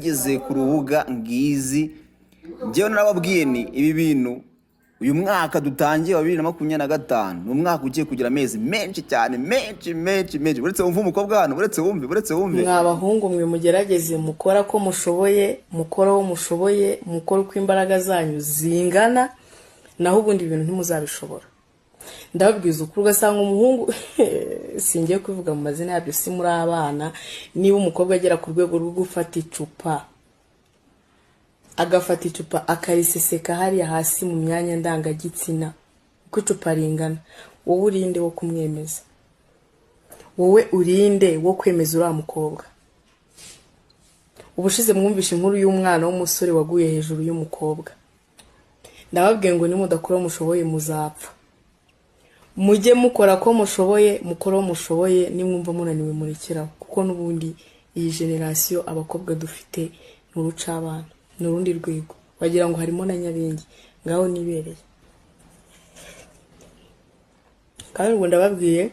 Ngeze ku rubuga ngizi njyewe narababwiye ni ibi bintu uyu mwaka dutangiye wa 2025 ni umwaka ugiye kugira amezi menshi cyane menshi uretse wumva umukobwa hano uretse wumve mwabahungu mwe mugerageze mukora ko mushoboye mukora wo mushoboye mukora uko imbaraga zanyu zingana naho ubundi ibintu ntimuzabishobora ndababwiza ukuri ugasanga umuhungu singiye kuvuga mu mazina yabyo si muri abana niba umukobwa agera ku rwego rwo gufata icupa agafata icupa akariseseka hariya hasi mu myanya ndangagitsina uko icupa ringana wowe urinde wo kumwemeza wowe urinde wo kwemeza uriya mukobwa ubushize mwumvishe inkuru y'umwana w'umusore waguye hejuru y'umukobwa ndababwiye ngo nimudakora mushoboye muzapfa mujye mukora ko mushoboye mukora mushoboye nimwumva munaniwe murekeraho kuko nubundi iyi generation abakobwa dufite n'uruca abana n'urundi rwego wagira ngo harimo na nyabingi ngaho nibereye kandi ngo ndababwiye